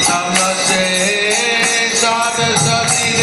Namaste Saraswati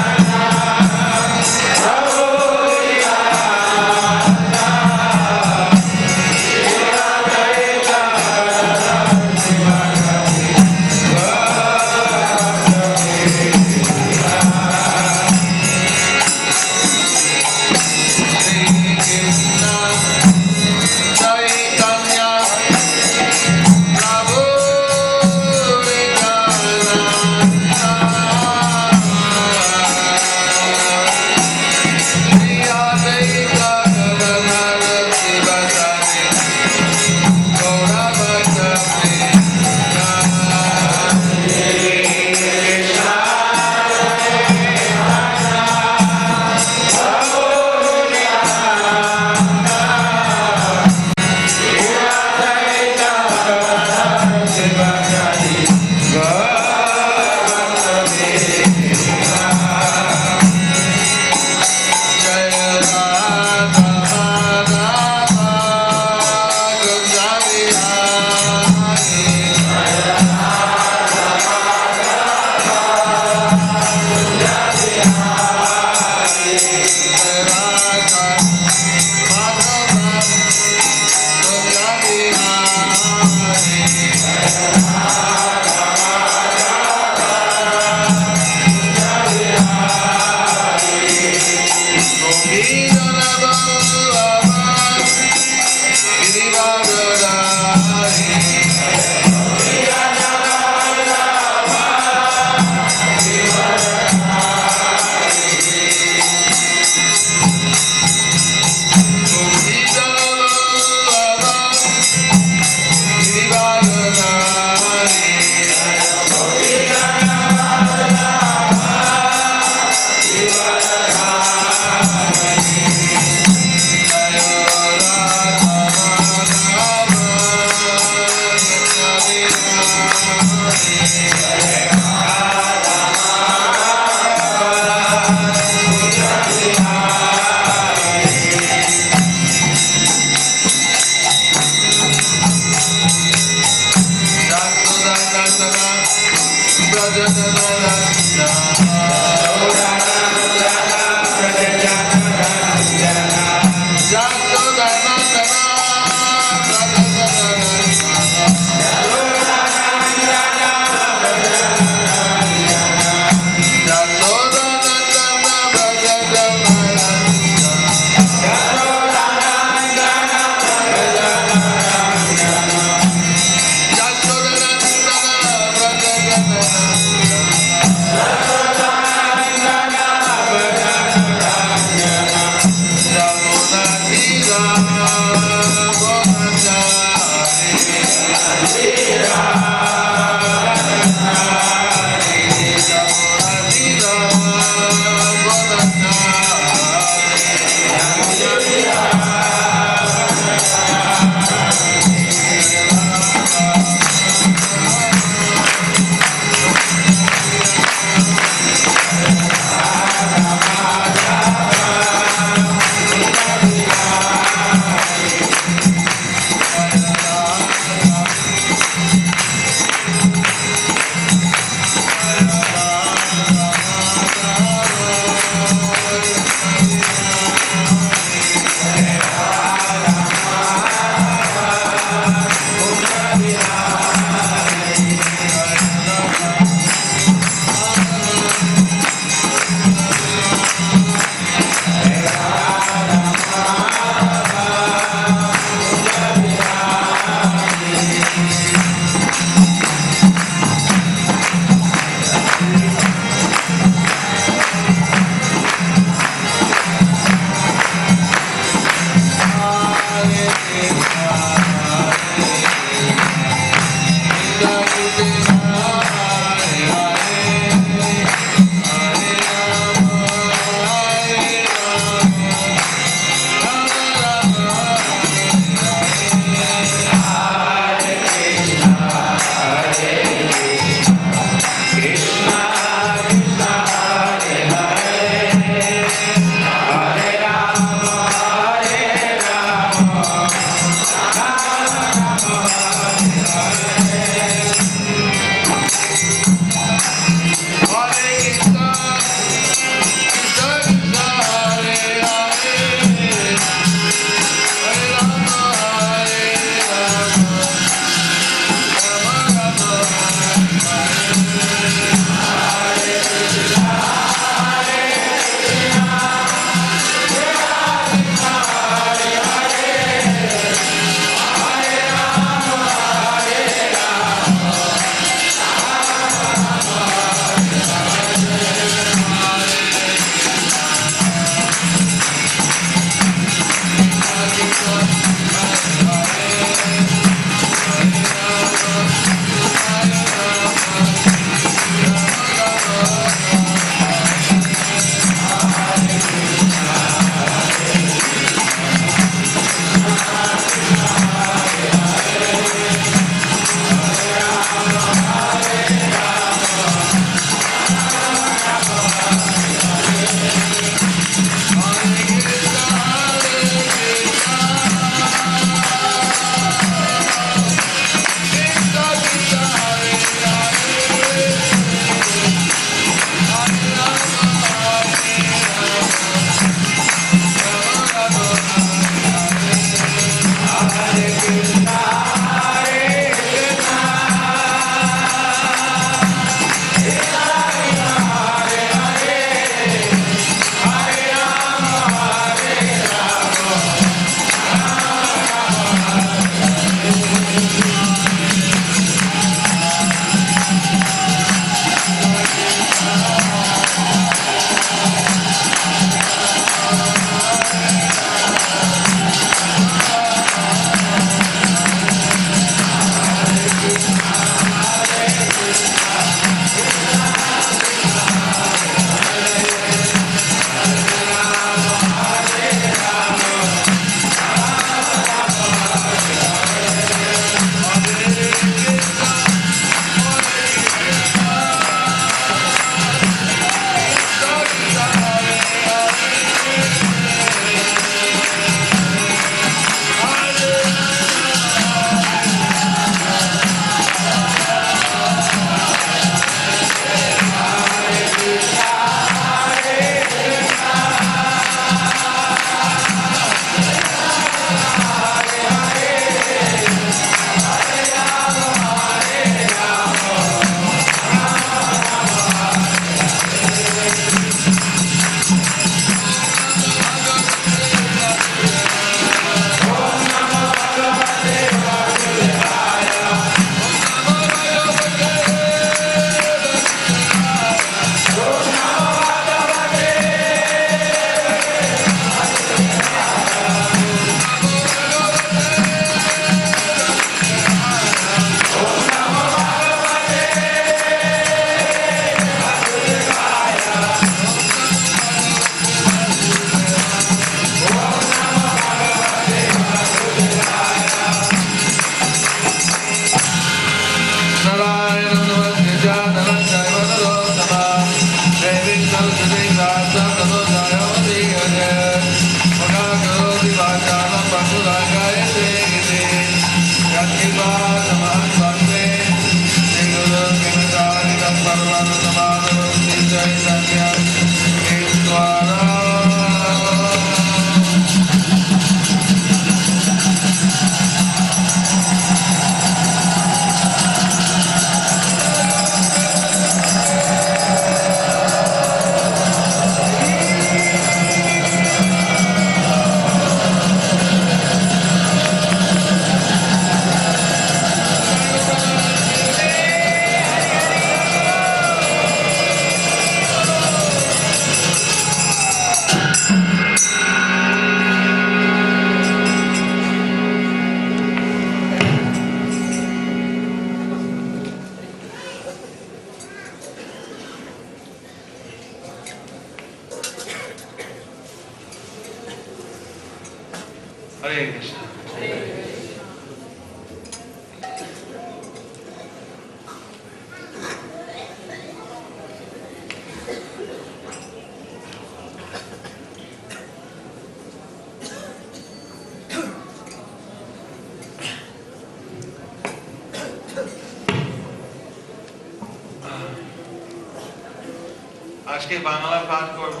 আজকে বাংলা পাঠ করব।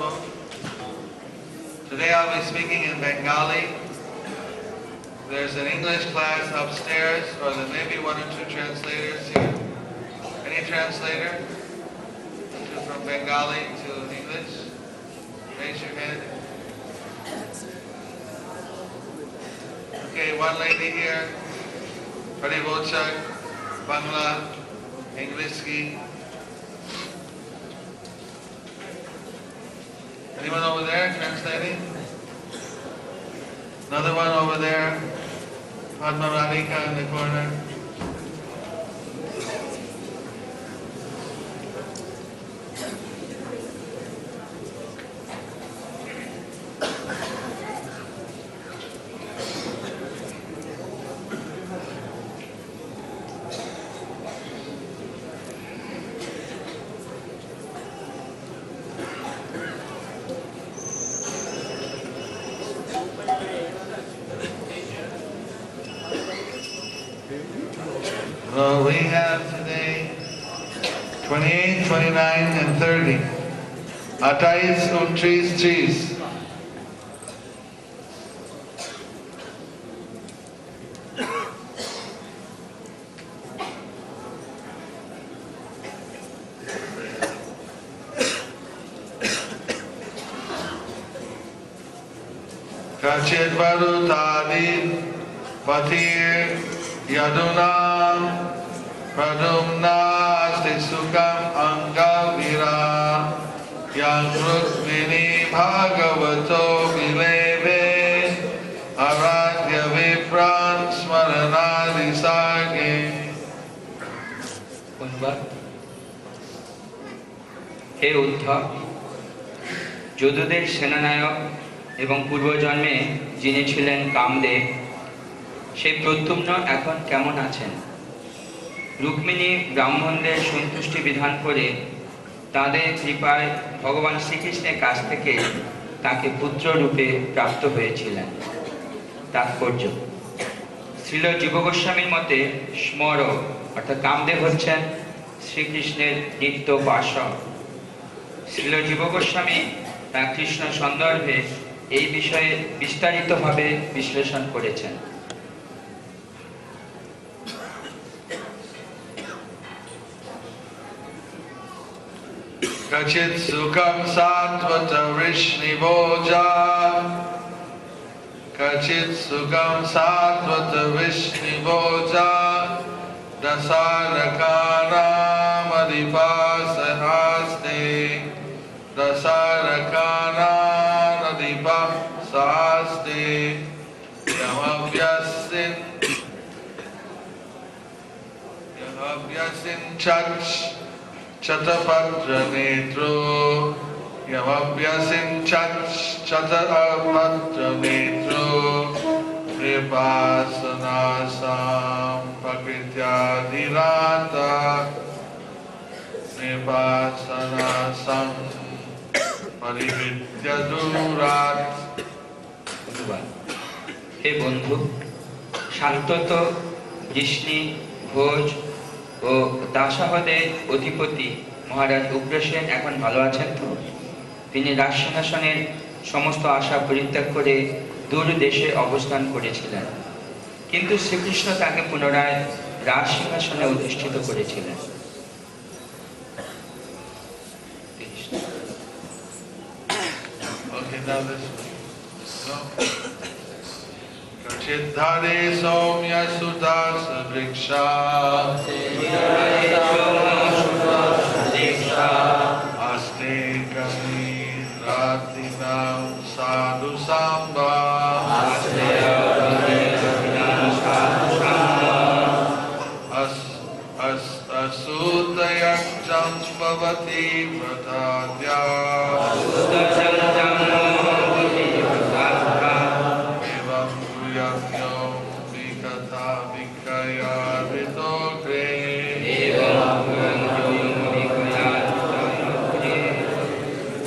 Today I'll be speaking in Bengali. There's an English class upstairs, or there may be one or two translators here. Any translator from Bengali to English? Raise your hand. Okay, one lady here. Pari Bochak, Bangla, English ki. Anyone over there translating? Another one over there. Padma Radhika in the corner. Well, we have today 28, 29, and 30. 28, 29, 30. Kachit Varutadi Patir Yadunam Pradumna Asti Sukam Angavira Yang Rukmini Bhagavato Vileve Aradhya Vipran Smaranadi Sage. হে উদ্ধব, যদুদের সেনানায়ক এবং পূর্বজন্মে যিনি ছিলেন কামদেব, সেই প্রদ্যুম্ন এখন কেমন আছেন? রুক্মিণী ব্রাহ্মণদের সন্তুষ্টি বিধান করে তাদের কৃপায় ভগবান শ্রীকৃষ্ণের কাছ থেকে তাকে পুত্র রূপে প্রাপ্ত হয়েছিলেন। তাৎপর্য: শ্রীল জীব গোস্বামীর মতে স্মর অর্থাৎ কামদেব হচ্ছেন শ্রীকৃষ্ণের নিত্য উপাসক। শ্রীল জীব গোস্বামী তার কৃষ্ণ সন্দর্ভে এই বিষয়ে বিস্তারিতভাবে বিশ্লেষণ করেছেন। Kachit Sukam Satvata Vishnivoja Kachit Sukam Satvata Vishnivoja Dasarakanam Adipasahaste Dasarakanam Adipasahaste Yamabhyasin Chach Chatapatra Netro Yamabhyasin Chatapatra Netro Nipasanasam Prakrityadirata Nipasanasam Parivityadurat. হে বন্ধু, শান্তত ঋষ্ণি ভোজ ও দাসাহদের অধিপতি মহারাজ উগ্রসেন এখন ভালো আছেন তো? তিনি রাজসিংহাসনের সমস্ত আশা পরিত্যাগ করে দূর দেশে অবস্থান করেছিলেন, কিন্তু শ্রীকৃষ্ণ তাকে পুনরায় রাজসিংহাসনে অধিষ্ঠিত করেছিলেন। Kachidhare Somya Sudasa Vriksha Aste Kami Ratinam Sadhu Samba Asutayak Jambhavati Pratadya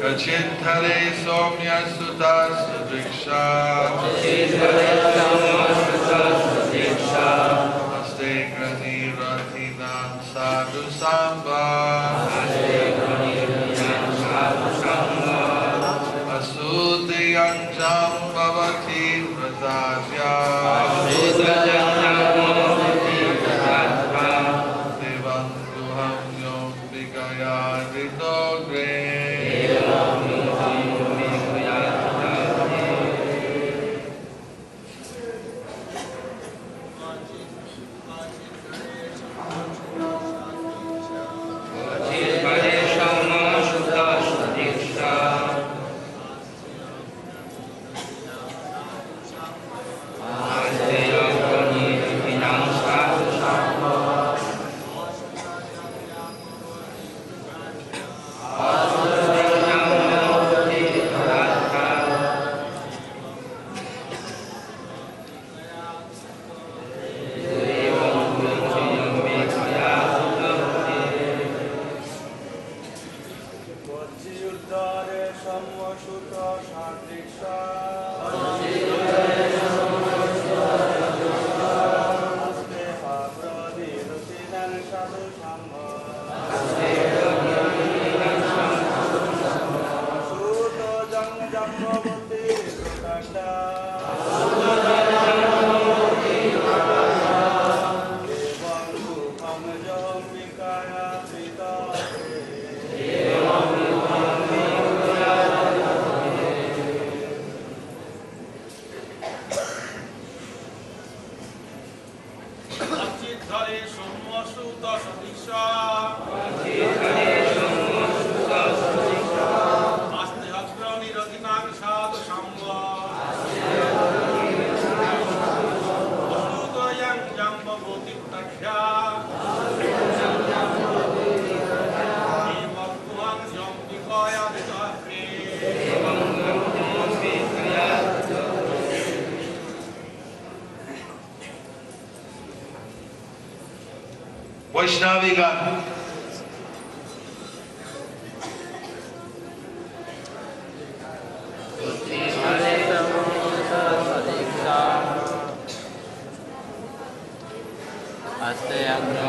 Kachidhare Somya Sudasa Vriksha Aste Grani Ratinam Sadhu Samba ধরে সৌম্য সুত সদৃশ আস্তে অগ্র নিরোধিনাং সাধু সম্ভ অসুদয়াং জাম্বভূতি প্রখ্যা এবং কুহাং জম্বিকয়া বিদহ্রে Vaishnavi Gan. Aste agra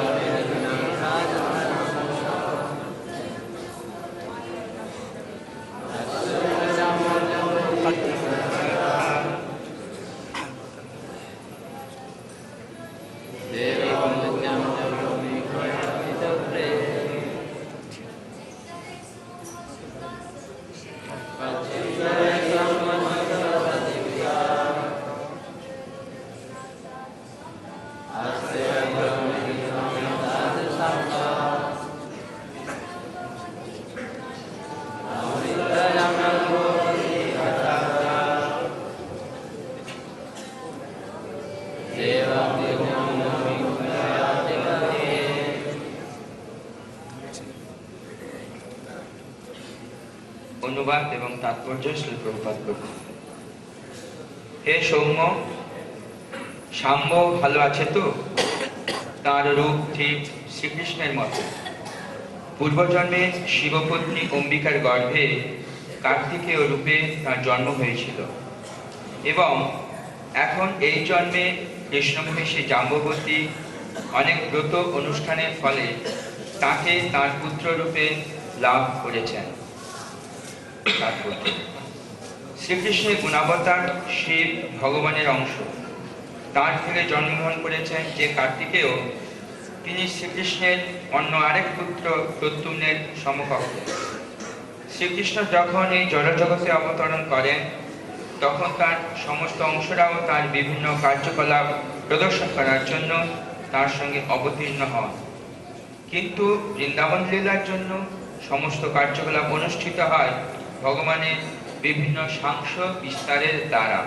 অনুবাদ এবং তাৎপর্য শ্রী প্রভুপাদ প্রভু। হে সৌম্য, সাম্য ভালো আছে তো? তার রূপ ঠিক শ্রীকৃষ্ণের মতো। পূর্বজন্মে শিবপত্নী অম্বিকার গর্ভে কার্তিকেয় রূপে তার জন্ম হয়েছিল এবং এখন এই জন্মে কৃষ্ণমহিষী জাম্ববতী অনেক ব্রত অনুষ্ঠানের ফলে তাকে তার পুত্র রূপে লাভ করেছেন। শ্রীকৃষ্ণের গুণাবতার শিব ভগবানের অংশ। তার থেকে জন্মগ্রহণ করেছেন যে কার্তিকেয়, তিনি শ্রীকৃষ্ণের অন্য আরেক পুত্র প্রদ্যুম্নের সমকক্ষ। শ্রীকৃষ্ণ যখন এই জড়জগতে অবতরণ করেন তখন তার সমস্ত অংশরাও তার বিভিন্ন কার্যকলাপ প্রদর্শন করার জন্য তার সঙ্গে অবতীর্ণ হন, কিন্তু বৃন্দাবন লীলার জন্য সমস্ত কার্যকলাপ অনুষ্ঠিত হয় ভগবানের বিভিন্ন সাংস বিস্তারের দ্বারা।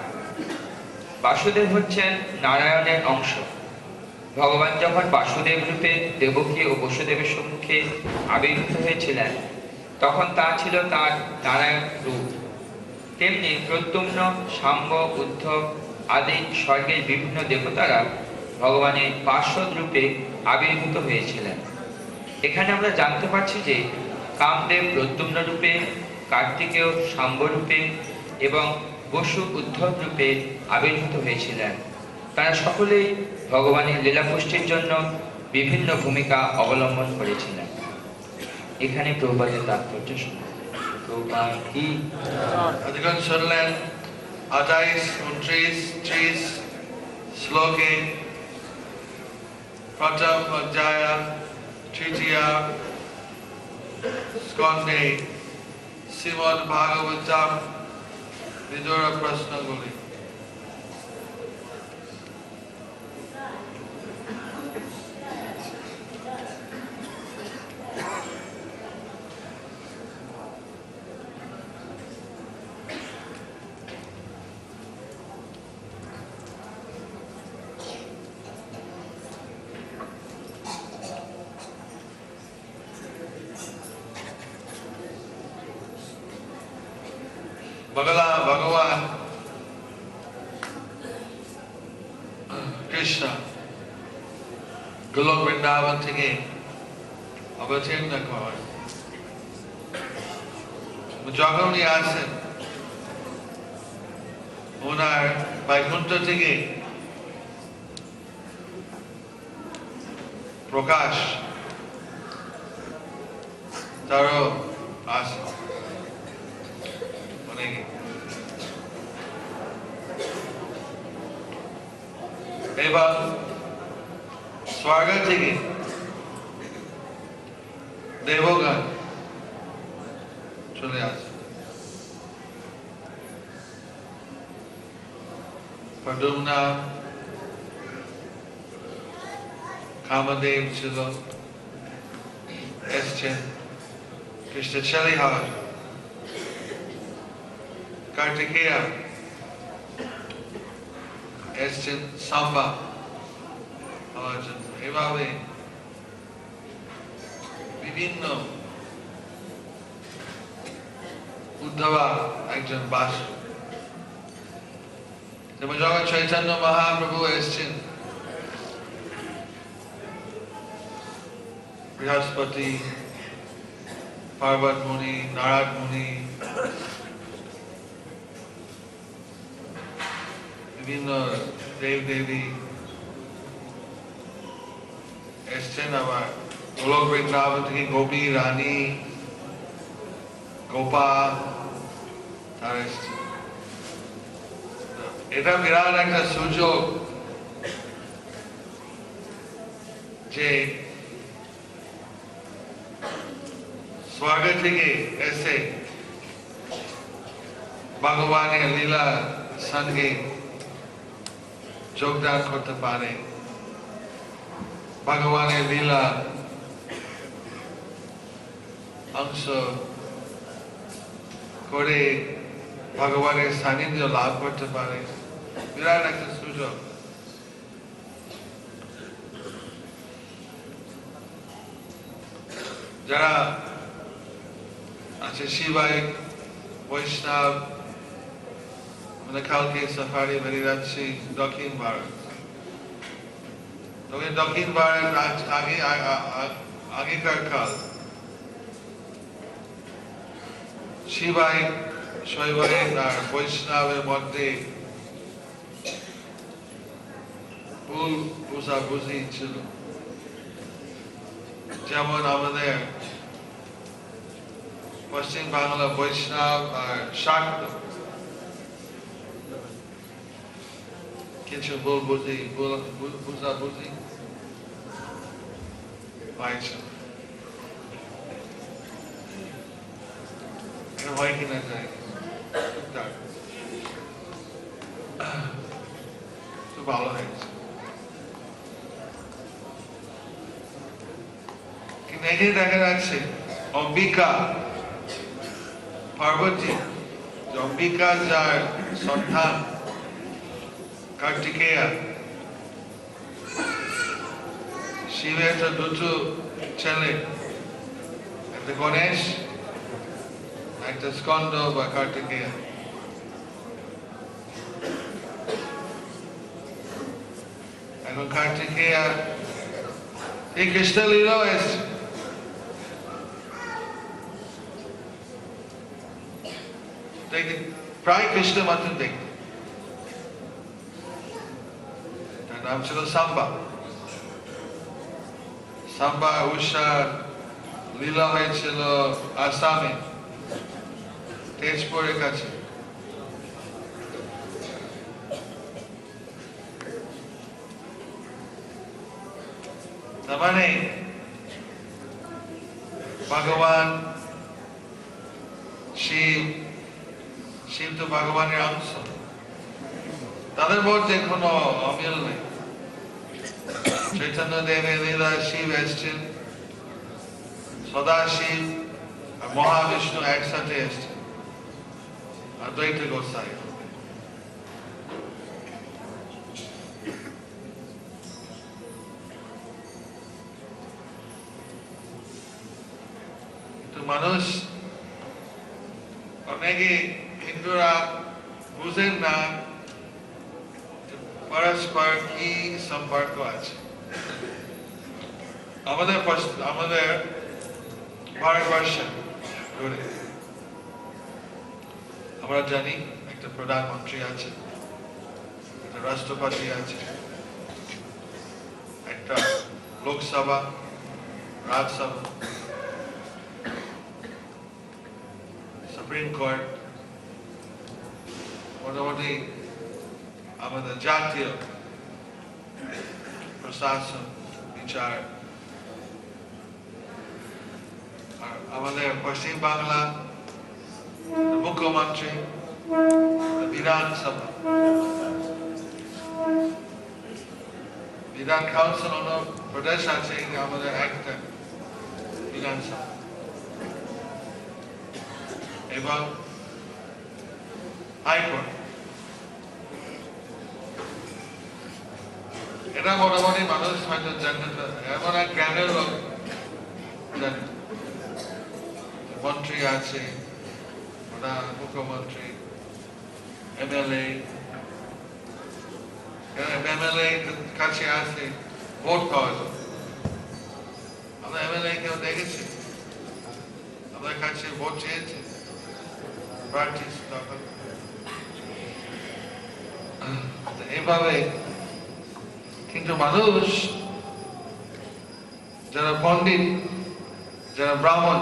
বাসুদেব হচ্ছেন নারায়ণের অংশ। ভগবান যখন বাসুদেব রূপে দেবকী ও বসুদেবের সম্মুখে আবির্ভূত হয়েছিলেন তখন তা ছিল তার নারায়ণ রূপ। তেমনি প্রদ্যুম্ন, সাম্ব, উদ্ধব আদি স্বর্গের বিভিন্ন দেবতারা ভগবানের পার্শ্বদ রূপে আবির্ভূত হয়েছিলেন। এখানে আমরা জানতে পারছি যে কামদেব প্রদ্যুম্ন রূপে, কার্তিকেয় সাম্ব রূপে এবং বসু উদ্ধব রূপে আবির্ভূত হয়েছিলেন। তারা সকলেই ভগবানের লীলাপুষ্টির জন্য বিভিন্ন ভূমিকা অবলম্বন করেছিলেন। এখানে প্রভুপাদের তাৎপর্য শুনুন। প্রভুপাদ কি আজকাল শুনলেন 28-29 শ্লোকে প্রথম অধ্যায় তৃতীয় স্কন্ধে শ্রীমদ্ ভাগবতম বিদুর প্রশ্নগুলি। ভগবান কৃষ্ণ গোলক বৃন্দাবন থেকে অবতীর্ণ করেন। যখন উনি আসেন ওনার বৈকুণ্ঠ থেকে প্রকাশ তারও আসে অনেকে। এবার স্বর্গ থেকে দেবগণ চলে আসে। প্রদ্যুম্ন, কামদেব ছিল, এসছেন কৃষ্ণ ছেলে হওয়ার, কার্তিকেয়া এসছেন সাম্বা হওয়ার জন্য। এভাবে বিভিন্ন উদ্ধবা একজন বাস, যেমন যখন চৈতন্য মহাপ্রভু এসছেন বৃহস্পতি, পার্বত মুনি, নারদ মুনি, বিভিন্ন দেব দেবী এসছেন, আবার গোলক বৃন্দাবন থেকে গোপী রানী গোপা তারা এসছেন। এটা বিরাট একটা সুযোগ যে স্বর্গ থেকে এসে ভগবানের লীলা সঙ্গে যোগদান করতে পারে, ভগবানের লীলা অংশ করে ভগবানের সান্নিধ্য লাভ করতে পারে, বিরাট একটা সুযোগ। যারা আছে শিবাই বৈষ্ণব, আমরা কালকে সাফারি বেরিয়ে যাচ্ছি দক্ষিণ ভারত। তবে দক্ষিণ ভারত আগেকার কাল শিবাই শৈবাই আর বৈষ্ণবের মধ্যে ভুল বুঝাবুঝি ছিল। যেমন আমাদের পশ্চিম বাংলা বৈষ্ণব আর শাক্ত কিছু ভুল বুঝাবুঝি পাইছিল। হয় কিনা যায় তো ভালো হয়েছে, কিন্তু এখানে দেখা যাচ্ছে অম্বিকা পার্বতী, অম্বিকা যার সন্তান কার্তিকেয়া, শিবের তো দুটো ছেলে, একটা গণেশ একটা স্কন্দ বা কার্তিকেয়া। এখন কার্তিকেয়া এই কৃষ্ণ লীলাও এসছে, প্রায় কৃষ্ণ মাত্র দেখতে। তার নাম ছিল সাম্বা। সাম্বা উষার লীলা হয়েছিল আসামে, তেজপুরের কাছে। তার মানে ভগবান শিব তো ভগবানের অংশ, তাদের মধ্যে কোনো অমিল নেই। চৈতন্য দেবের লীলা শিব এসছেন, সদাশিব আর মহাবিষ্ণু একসাথে এসছেন, অদ্বৈত গোসাই। তো মানুষ অনেকে হিন্দুরা বুঝেন না পরস্পর কি সম্পর্ক আছে। আমাদের ভারতবর্ষে আমরা জানি একটা প্রধানমন্ত্রী আছে, একটা রাষ্ট্রপতি আছে, একটা লোকসভা, রাজসভা, সুপ্রিম কোর্ট, মোটামুটি আমাদের জাতীয় প্রশাসন, বিচার। আর আমাদের পশ্চিম বাংলা মুখ্যমন্ত্রী, বিধানসভা। বিধান কাউন্সিল অন্য প্রদেশ আছে, আমাদের একটা বিধানসভা এবং হাইকোর্ট। এটা মোটামুটি মানুষ হয়তো জানতে পারে, এমন এক জ্ঞানের লোক জানে। মন্ত্রী আছে, প্রধান মুখ্যমন্ত্রী, এমএলএ, এমএলএ কাছে আছে ভোট পাওয়া যায়। আমরা এমএলএ কেউ দেখেছি, আমাদের কাছে ভোট চেয়েছে প্রার্থী তখন। এইভাবে কিন্তু মানুষ যারা পণ্ডিত, যারা ব্রাহ্মণ,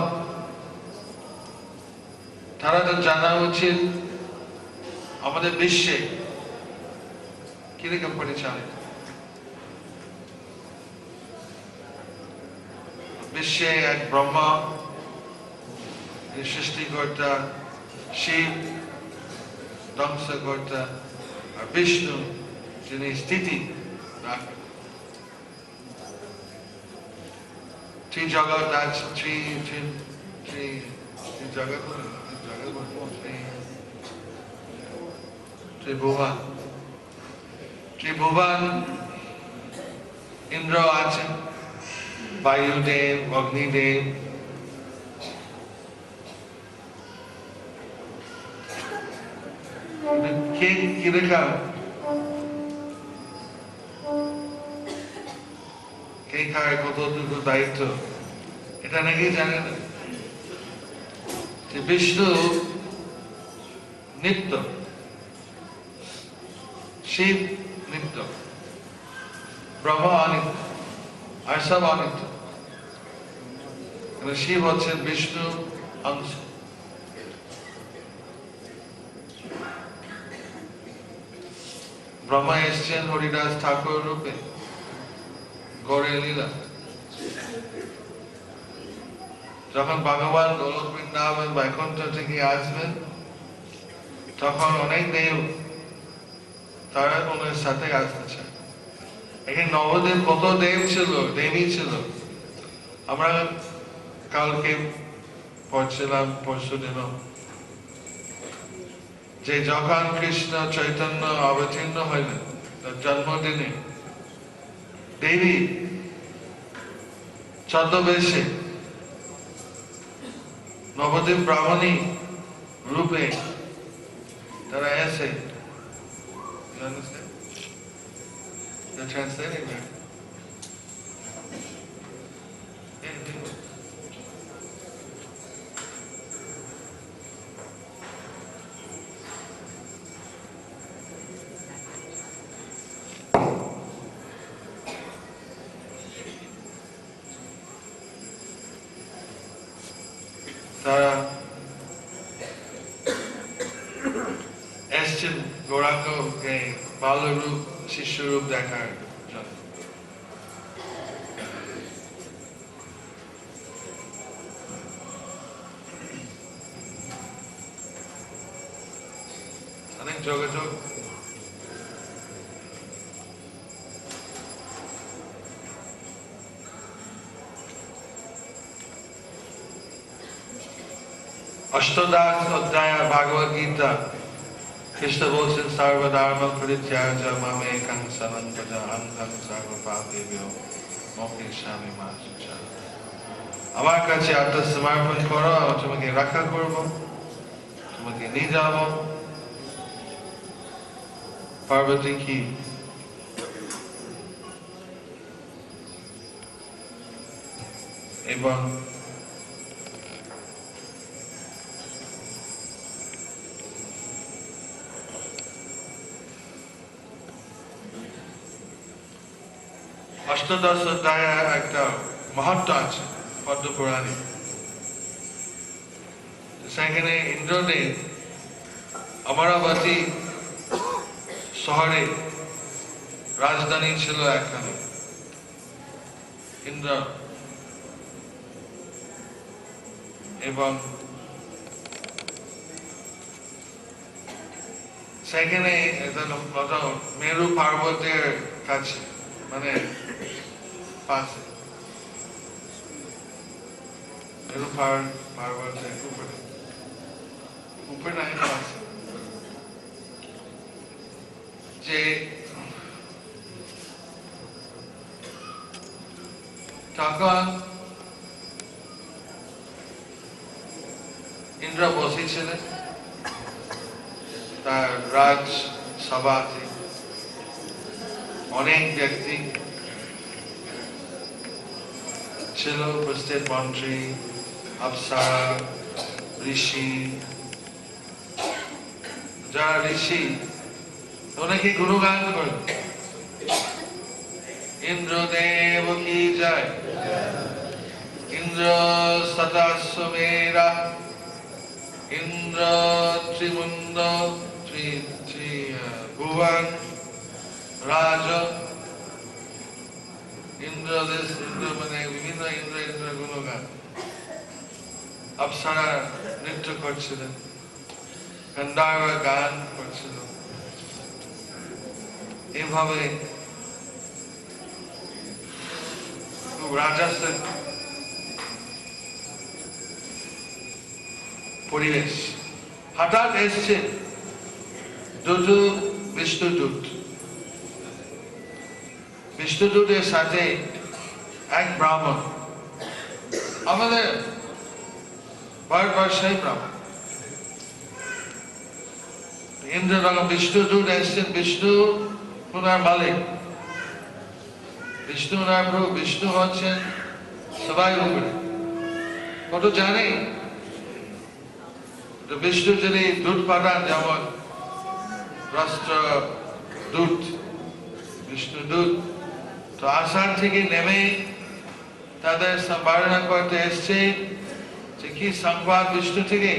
তারা তো জানা উচিত আমাদের বিশ্বে কিরকম পরিচালিত। বিশ্বে এক ব্রহ্মা সৃষ্টিকর্তা, শিব ধ্বংসকর্তা, আর বিষ্ণু যিনি স্থিতি রাখেন। জগৎ আছে, ত্রিভুবন, ত্রিভুবন। ইন্দ্র আছেন, বায়ুদেব, অগ্নিদেব, কে কিরকম, কে কার কতটুকু দায়িত্ব, এটা নাকি জানে না। যে বিষ্ণু নিত্য, শিব নিত্য, ব্রহ্মা অনিত্য, আর সব অনিত্য। শিব হচ্ছেন বিষ্ণু অংশ। ব্রহ্মা এসছেন হরিদাস ঠাকুর রূপে, গৌড়ে লীলা। যখন ভগবান গোলক বৃন্দাবন বৈকুণ্ঠ থেকে আসবেন, তখন অনেক দেব তারা ওনার সাথে আসতেছে। এখানে নবদেব কত দেব ছিল, দেবী ছিল। আমরা কালকে পড়ছিলাম, পরশু দিন, যে যখন কৃষ্ণ চৈতন্য অবতীর্ণ হইলেন তার জন্মদিনে, দেবী ছদ্মবেশে নবদ্বীপ ব্রাহ্মণী রূপে তারা এসে, translating there. তারা এসছেন গৌরাঙ্গকে বাল্যরূপ, শিষ্যরূপ দেখার জন্য। অনেক যোগাযোগ অষ্টদশ অধ্যায় ভাগবত গীতা, কৃষ্ণ বলছেন সর্বধর্ম পরিত্যাজ্য মাম একং শরণং ভজ অহং সর্বপাপেভ্যো মোক্ষয়িষ্যামি মা শুচঃ। আমার কাছে আত্মসমর্পণ করো, আমি তোমাকে রক্ষা করব, তোমাকে নিয়ে যাব। পার্বতী কি এবং অষ্টদশ অধ্যায় একটা মাহাত্ম্য আছে পদ্ম পুরাণে। সেখানে ইন্দ্রদেব অমরাবতী শহরে রাজধানী ছিল একখানে, ইন্দ্র, এবং সেখানে মেরু পার্বতের কাছে মানে পাশে এরকম পার বলছে উপরে উপরে নাই পাশে যে তখন ইন্দ্র বসেছিলেন তার রাজ সভাতে অনেক ব্যক্তি ছিল উপস্থিত মন্ত্রী অপ্সরা ঋষি যারা ঋষি অনেকে গুণগান করেন ইন্দ্রদেব কি জয় ইন্দ্র সদাস্বমেরা ইন্দ্র ত্রিমুন্ড ভুবন রাজ ইন্দ্র দেশ ইন্দ্র মানে বিভিন্ন ইন্দ্র ইন্দ্র গুণগান অপ্সরা নৃত্য করছিলেন গন্ধর্ব গান করছিল এইভাবে খুব রাজস্ব পরিবেশ হঠাৎ এসছে দুটো বিষ্ণুদূত বিষ্ণুদূতের সাথে এক ব্রাহ্মণ আমাদের ভারতবর্ষেই ব্রাহ্মণ ইন্দ্র যখন বিষ্ণুদূত এসছেন বিষ্ণু ওনার মালিক বিষ্ণু ওনার প্রভু বিষ্ণু হচ্ছেন সবাই উপরে কত জানে তো বিষ্ণু যিনি দূত পাঠান যেমন রাষ্ট্র দূত বিষ্ণু দূত তো আসাম থেকে নেমে তাদের সম্পাদনা করতে এসছে যে কি সংবাদ বিষ্ণু থেকে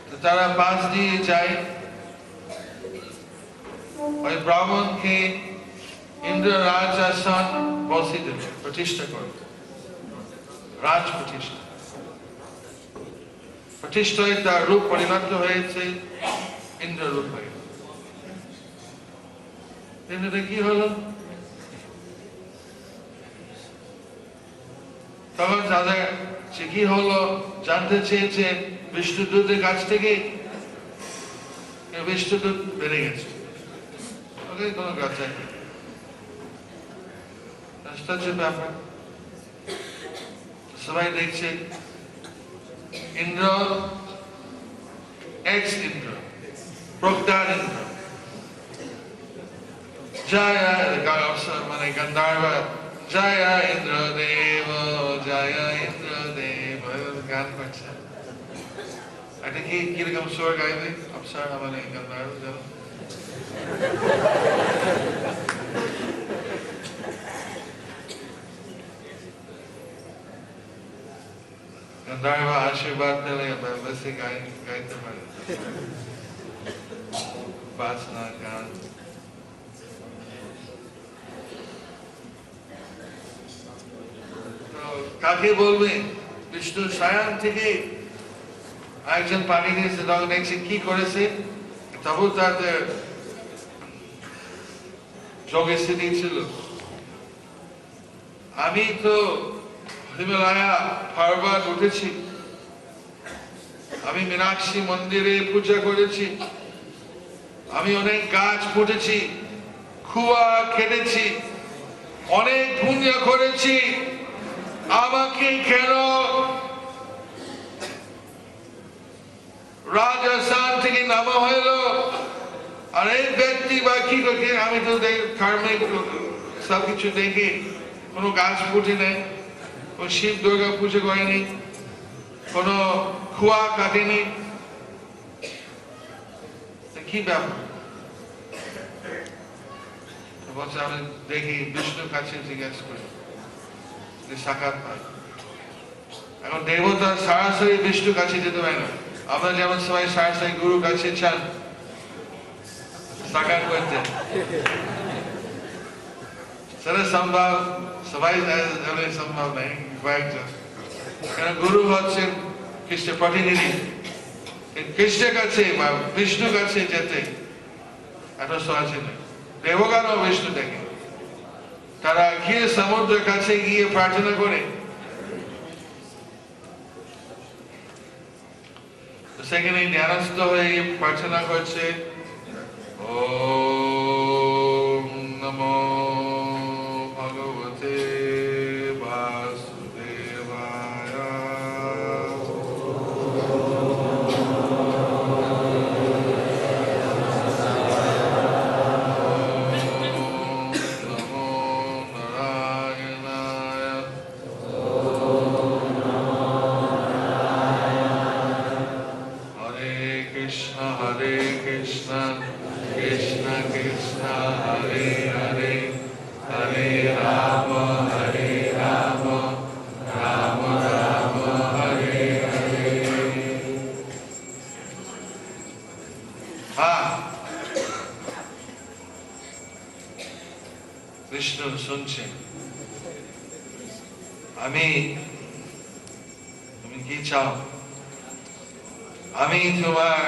তো তারা পাশ দিয়ে যায় ওই ব্রাহ্মণকে ইন্দ্র রাজ আসন বসে দিল প্রতিষ্ঠা করে রাজ প্রতিষ্ঠা প্রতিষ্ঠায় তার রূপ পরিণত হয়েছে ইন্দ্র রূপ হয়ে ইন্দ্রটা কি হলো তখন তাদের সে কি হলো জানতে চেয়েছে বিষ্ণুদূতের কাছ থেকে বিষ্ণুদূত বেড়ে গেছে ওকে কোনো কথা নেই ব্যাপার সবাই দেখছে ইন্দ্র এক্স ইন্দ্র প্রজ্ঞান ইন্দ্র জয় মানে গন্ধর্ব জয় ইন্দ্র দেব জয় ইন্দ্র দেব গান করছে এটা কি কিরকম সুর গাইবে অপসরা মানে গন্ধর্ব যেন গন্ধর্ব আশীর্বাদ দিলে বেশি গাইতে পারে বাজনা গান কাকে বলবে বিষ্ণু সায়ন থেকে একজন পানি দিয়েছে তখন দেখছি কি করেছে তবু তাদের যোগে স্থিতি ছিল আমি তো হিমালয়া পর্বত উঠেছি আমি মীনাক্ষী মন্দিরে পূজা করেছি আমি অনেক গাছ পুঁতেছি খুয়া কেটেছি অনেক পুণ্য করেছি আমাকে কেন রাজস্থান থেকে নামা হইল আর এই ব্যক্তি বা কি করে আমি তো কার্মিক সবকিছু দেখি কোনো গাছ পুঁটি নেই কোন শিব দুর্গা পুজো করেনি কোন খুয়া কাটেনি কি ব্যাপার বলছে আমি দেখি বিষ্ণুর কাছে জিজ্ঞেস করি সাক্ষাৎ পাই এখন দেবতা সরাসরি বিষ্ণুর কাছে যেতে পারে না আমরা যেমন সবাই সরাসরি গুরুর কাছে চান সাক্ষাৎ করতে সেটা সম্ভব সবাই সম্ভব নেই কয়েকজন কারণ গুরু হচ্ছেন খ্রিস্টের প্রতিনিধি খ্রিস্টের কাছে বা বিষ্ণুর কাছে যেতে এত সহজে নেই দেবগণ ও বিষ্ণু দেখে, তারা ক্ষীর সমুদ্রের কাছে গিয়ে প্রার্থনা করে। সেখানে ধ্যানস্থ হয়ে প্রার্থনা করছে, ওম নমো ভগবতে বাসুদেবায়। Hare Krishna, Krishna Krishna, Hare Hare, Hare Rama, Hare Rama, Rama Rama, Hare Hare. Krishna শুনছেন, তুমি কি চাও? আমি তোমার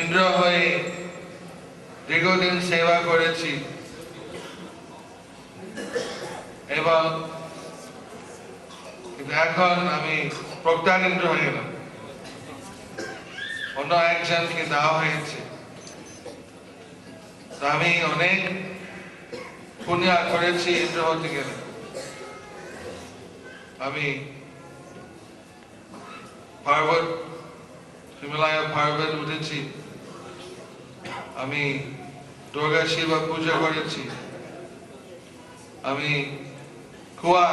ইন্দ্র হয়ে দীর্ঘদিন সেবা করেছি এবং এখন আমি প্রজ্ঞান ইন্দ্র হয়ে গেলাম, অন্য একজনকে দেওয়া হয়েছে। আমি অনেক পুণ্য করেছি ইন্দ্র হতে গেলে। আমি পর্বত, হিমালয় পর্বত উঠেছি, আমি দুর্গা শিবা পূজা করেছি, আমি কুয়া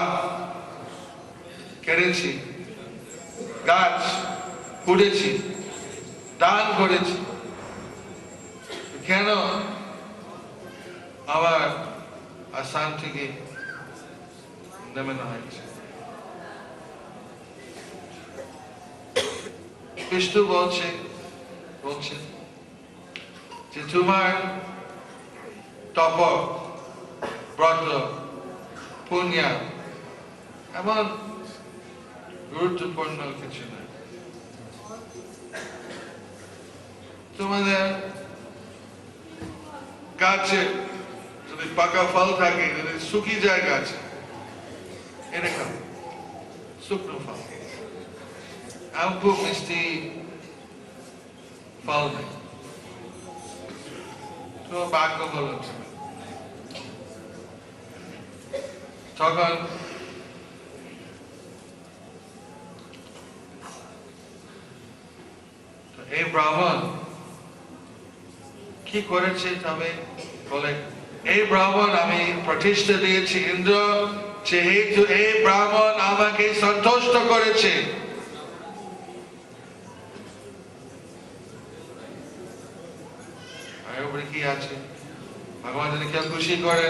কেটেছি, গাছ পুড়েছি, দান করেছি। কেন আমার আসাম থেকে নামানো হয়েছে? বিষ্ণু বলছেন যে তোমার তপ, ব্রত, পুণ্য এমন গুরুত্বপূর্ণ কিছু নয়। তোমাদের গাছে যদি পাকা ফল থাকে, যদি শুকিয়ে যায় গাছে, এরকম শুকনো ফল, এমন খুব মিষ্টি ফল নেই। তো ভাগ্য বলো তখন এই ব্রাহ্মণ কি করেছে? তবে বলে, এই ব্রাহ্মণ আমি প্রতিষ্ঠা দিয়েছি ইন্দ্র, যেহেতু এই ব্রাহ্মণ আমাকে সন্তুষ্ট করেছে। কি আছে, ভগবান যদি কেউ খুশি করে,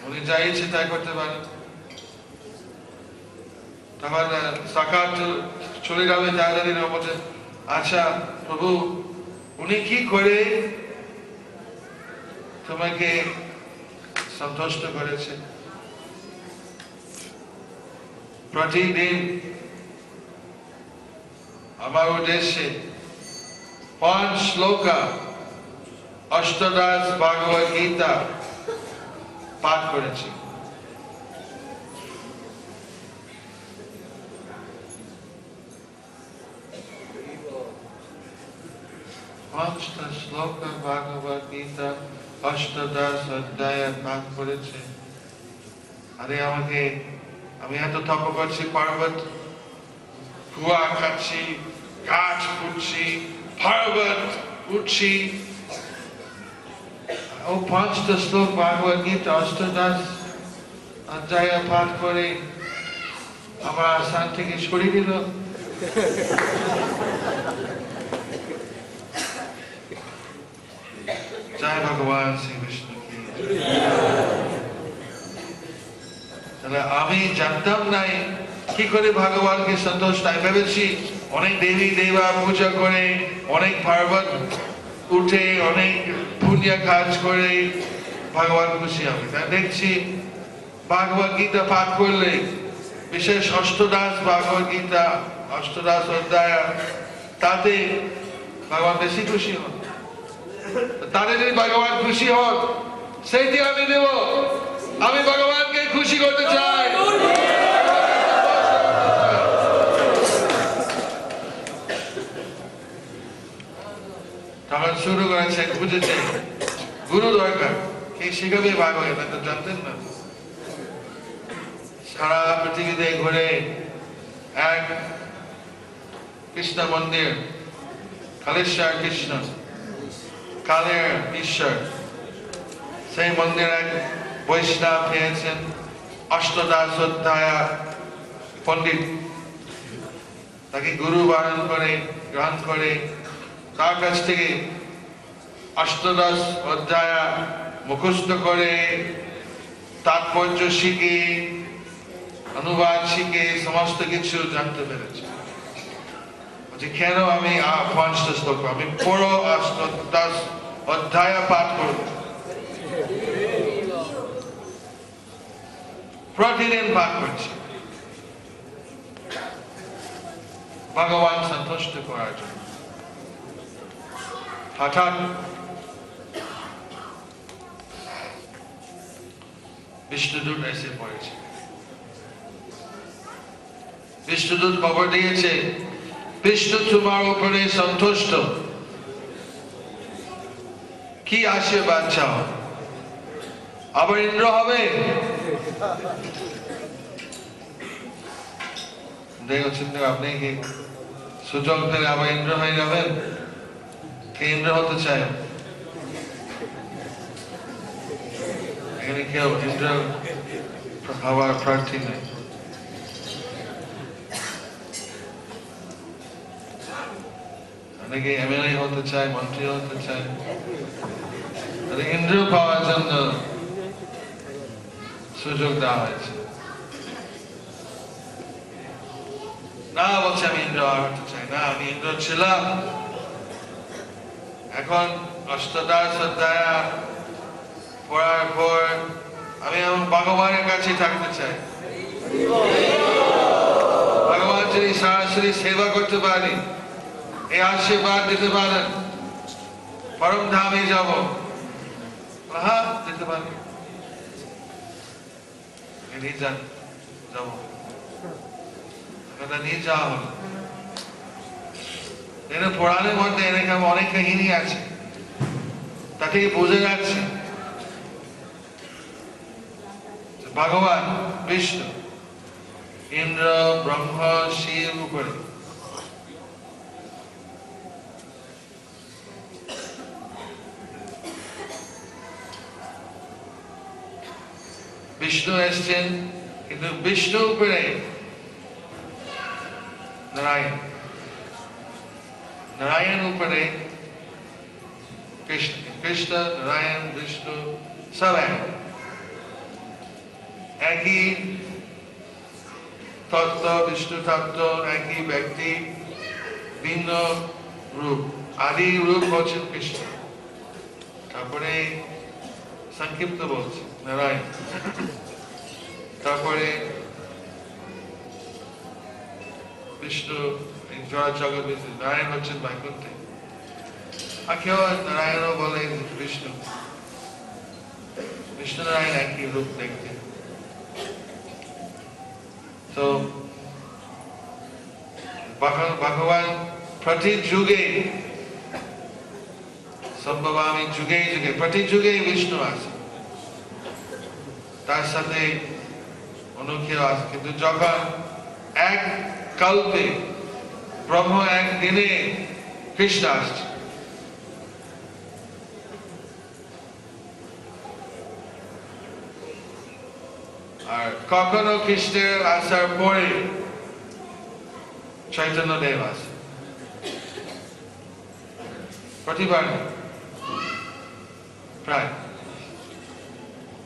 উনি যা ইচ্ছে তাই করতে পারেন। তখন সাক্ষাৎ চলে যাবে তাদের মধ্যে, আচ্ছা প্রভু, উনি কি করে তোমাকে সন্তুষ্ট করেছে? প্রতিদিন আমার উদ্দেশ্যে 5 শ্লোকা অষ্টদশ ভগবদ গীতা পাঠ করেছি। শ্লোক ভগবদ গীতা অষ্টদশ অধ্যায় পাঠ করেছে। আরে আমি এত তপ করছি, পর্বত কুয়া খাচ্ছি, গাছ উঠছি, পর্বত উঠছি, ও 5টা শ্লোক ভগবদ গীতা অষ্টদশ অধ্যায় পাঠ করে আমার আসান থেকে সরিয়ে দিল। জয় ভগবান শ্রী বিষ্ণু কি। তাহলে আমি জানতাম নাই কি করে ভগবানকে সন্তোষ নাই, ভেবেছি অনেক দেবী দেবা পূজা করে, অনেক পর্বত উঠে, অনেক পুণ্য কাজ করে ভগবান খুশি হবে। দেখছি ভগবদ গীতা পাঠ করলে, বিশেষ অষ্টদশ ভগবদ গীতা অষ্টদশ অধ্যায়, তাতে ভগবান বেশি খুশি হন। তাদের যদি ভগবান খুশি হন, সেইটি আমি দেব। আমি ভগবানকে খুশি করতে চাই। তখন শুরু করেছে, বুঝেছে গুরু দরকার, কে শিখাবে ভাগবত, এটা তো জানতেন না। সারা পৃথিবীতে ঘুরে এক কৃষ্ণ মন্দির, কালেশ্বর কৃষ্ণ, কালের ঈশ্বর, সেই মন্দিরে এক বৈষ্ণব পেয়েছেন, অষ্টদাস অধ্যায়া পণ্ডিত, তাকে গুরু বারণ করে গ্রহণ করে তার কাছ থেকে অষ্টদশ অধ্যায়া মুখস্থ করে তাৎপর্য শিখে অনুবাদ শিখে সমস্ত কিছু জানতে পেরেছে। যে কেন আমি ৫টা শ্লোক, আমি পুরো অষ্টদশ অধ্যায় পাঠ করব, প্রতিদিন পাঠ করছি ভগবান সন্তুষ্ট করার জন্য। হঠাৎ বিষ্ণুদূত এসে পড়েছে। বিষ্ণুদূত খবর দিয়েছে, বিষ্ণু তোমার উপরে সন্তুষ্ট, কি আশীর্বাদ চাও? আবার ইন্দ্র হবে? দেখছেন আপনি কি সুযোগ পেলে আবার ইন্দ্র হয়ে যাবেন? কে ইন্দ্র হতে চায়? এখানে কেউ ইন্দ্র হওয়ার প্রার্থী নেই। অনেকে এমএলএ হতে চায়, মন্ত্রী হতে চায়, ইন্দ্র পাওয়ার জন্য সুযোগ দেওয়া হয়েছে। না, বলছে আমি ইন্দ্র হতে চাই না, আমি ইন্দ্র ছিলাম, এখন অষ্টদশ অধ্যায় পড়ার পর আমি আমার ভগবানের কাছে থাকতে চাই। ভগবান যদি সরাসরি সেবা করতে পারি, এই আশীর্বাদ দিতে পারেন, পরম ধামে যাব, হ্যাঁ দিতে পারি, যাব, নিয়ে যাওয়া হলো। পুরাণের মধ্যে এরকম অনেক কাহিনী আছে, তা থেকে বুঝে যাচ্ছে ভগবান বিষ্ণু ইন্দ্র ব্রহ্মা শিব উপরে বিষ্ণু এসছেন, কিন্তু বিষ্ণু উপরে নারায়ণ, নারায়ণ উপরে কৃষ্ণ, কৃষ্ণ নারায়ণ বিষ্ণু সব একই তত্ত্ব, বিষ্ণু তত্ত্ব, একই ব্যক্তি, ভিন্ন রূপ। আদি রূপ হচ্ছেন কৃষ্ণ, তারপরে সংক্ষিপ্ত বলছে নারায়ণ, তারপরে বিষ্ণু জগৎ, নারায়ণ হচ্ছেন বৈকুণ্ঠে, আর কেউ নারায়ণ বলে বিষ্ণু, বিষ্ণু নারায়ণ একই রূপ দেখতে। তো ভগবান প্রতি যুগে সম্ভবামি যুগে যুগে, প্রতি যুগে বিষ্ণু আছে, তার সাথে অন্য কেউ আছে, কিন্তু যখন এক কল্পে ব্রহ্ম এক দিনে কৃষ্ণ আসছে, আর কখনো কৃষ্ণের আসার পরে চৈতন্য দেব আসে, প্রতিবার প্রায়,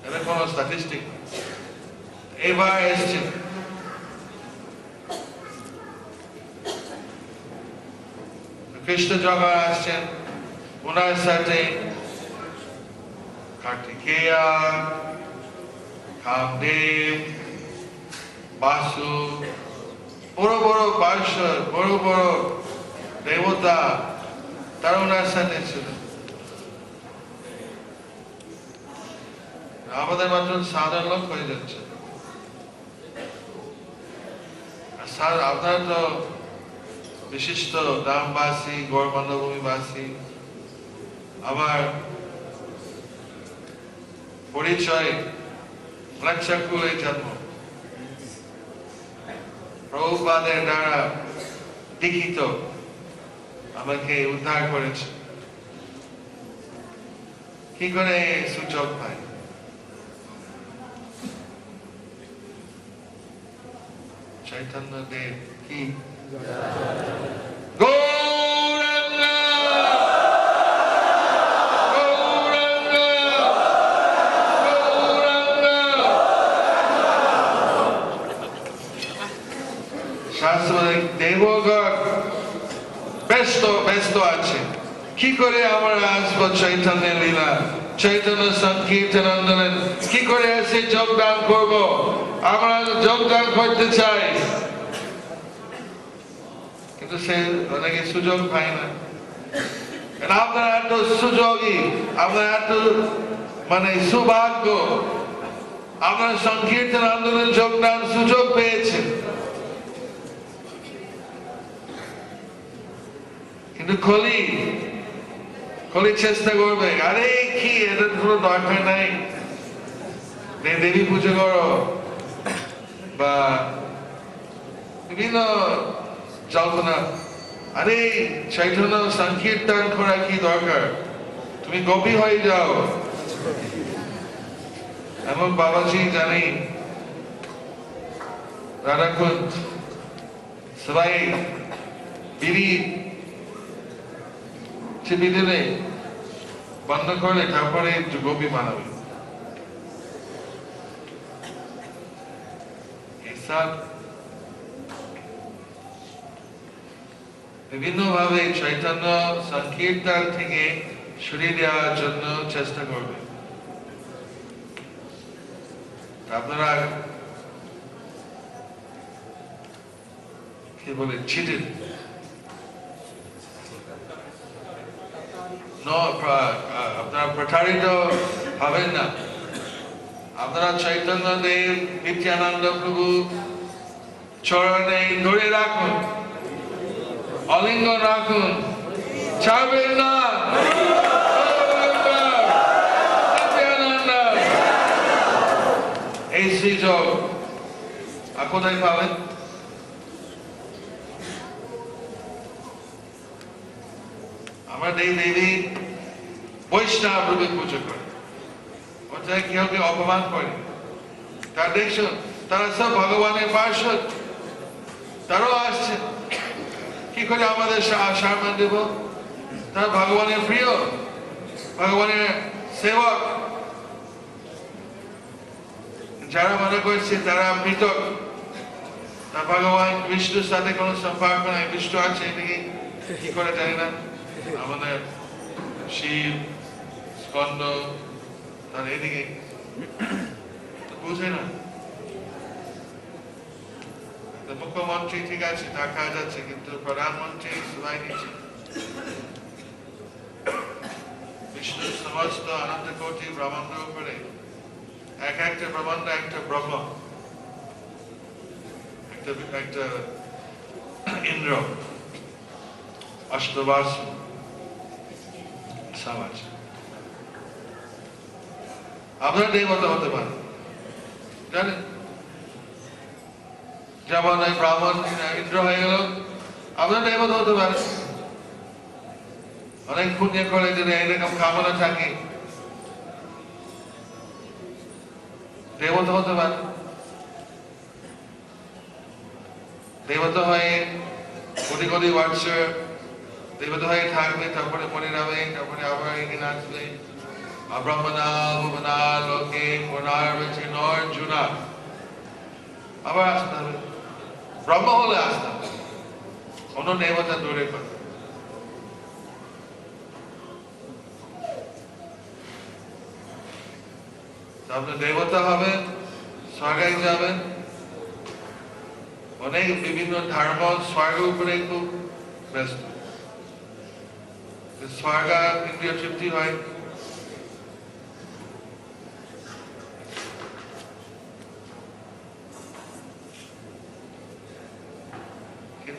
এটা কোন স্ট্যাটিস্টিক। এবার এসছে কৃষ্ণ যখন আসছেন, ওনার সাথে কার্তিকেয়া, কামদেব, বাসু, বড় বড় পার্শ্বর, বড় বড় দেবতা, তারা ওনার সাথে ছিল। আমাদের মাত্র সাধারণ লোক হয়ে যাচ্ছে। আপনারা তো বিশিষ্ট গ্রামবাসী, গৌরবন্দভূমিবাসী, আমার পরিচয় লক্ষ্যকুলে জন্ম, প্রভুপাদের দ্বারা দীক্ষিত আমাকে উদ্ধার করেছে। কি করে সুযোগ পাই? চৈতন্য দেব কি গৌরাঙ্গ গৌরাঙ্গ গৌরাঙ্গ। শাস্ত্র দেবগণ ব্যস্ত আছে, কি করে আমরা আসবো চৈতন্য লীলা, চৈতন্য সংকীর্তন আন্দোলন, কি করে এসে যোগদান করব? আমরা যোগদান করতে চাই, কিন্তু সে অনেকে সুযোগ পায় না। আপনারা এত সুযোগী, আপনারা এত সৌভাগ্য, আপনারা সংকীর্তন আন্দোলন যোগদান সুযোগ পেয়েছেন, কিন্তু কলি চেষ্টা করবে, আরে কি এদের কোনো দরকার নাই, দেবী পুজো করো বা বিভিন্ন জল্পনা, আরে চৈতন্য সংকীর্তন করা কি দরকার, তুমি গোপী হয়ে যাও। এমন বাবাজি জানি রাধাকুঞ্জ সবাই বিড়ি চিবি দিলে বন্ধ করলে তারপরে গোপী বানাবে। এসব বিভিন্ন ভাবে চৈতন্য সংকীর্তন থেকে সরিয়ে দেওয়ার জন্য চেষ্টা করবে। আপনারা কি বলে চিটেন, আপনারা প্রতারিত হবেন না। আপনারা চৈতন্য দেব নিত্যানন্দ প্রভু চরণে ধরে রাখুন, অলিঙ্গন রাখুন, ছাড়বেন না। এই সুযোগ কোথায় পাবেন? আমরা দেবী বৈষ্ণব রূপে পুজো করি, কেউ অপমান করে, তার দেখছো তারা সব ভগবানের পার্শ্বদ, তারাও আসছে, কি করে আমাদের সম্মান দেব? তারা ভগবানের প্রিয়, ভগবানের সেবক। যারা মনে করছে তারা পৃথক, তা ভগবান বিষ্ণুর সাথে কোনো সম্পর্ক নাই, বিষ্ণু আছে এদিকে কি করে জানি না, আমাদের শিব স্কন্দ তার এদিকে বুঝে না। মুখ্যমন্ত্রী ঠিক আছে, দেখা যাচ্ছে, কিন্তু প্রধানমন্ত্রী সবাই নিচ্ছে। বিষ্ণুর সমস্ত আনন্দ কোটি ব্রহ্মাণ্ড উপরে এক একটা ব্রহ্মাণ্ড একটা ব্রহ্ম, একটা ইন্দ্র, অষ্টবাসু সমাজ। আপনার দেবতা হতে পারে, জানেন? যেমন এই ব্রাহ্মণ ইন্দ্র হয়ে গেল, আপনার দেবতা হতে পারে। অনেক পুণ্য করে যদি এরকম কামনা থাকে, দেবতা হতে পারে। দেবতা হয়ে কোটি কোটি বৎসর দেবতা হয়ে থাকবে, তারপরে মরে যাবে, তারপরে আবার এখানে আসবে। ব্রহ্মণা ভুবনা লোকে পুনর্বচন অর্জুনা, আবার আসতে হবে। ব্রহ্ম হলে আসতে হবে, অন্য দেবতা দূরে করে। আপনি দেবতা হবেন, স্বর্গে যাবেন। অনেক বিভিন্ন ধর্ম স্বর্গ উপরে খুব ব্যস্ত, স্বর্গ ইন্দ্রিয় তৃপ্তি হয়,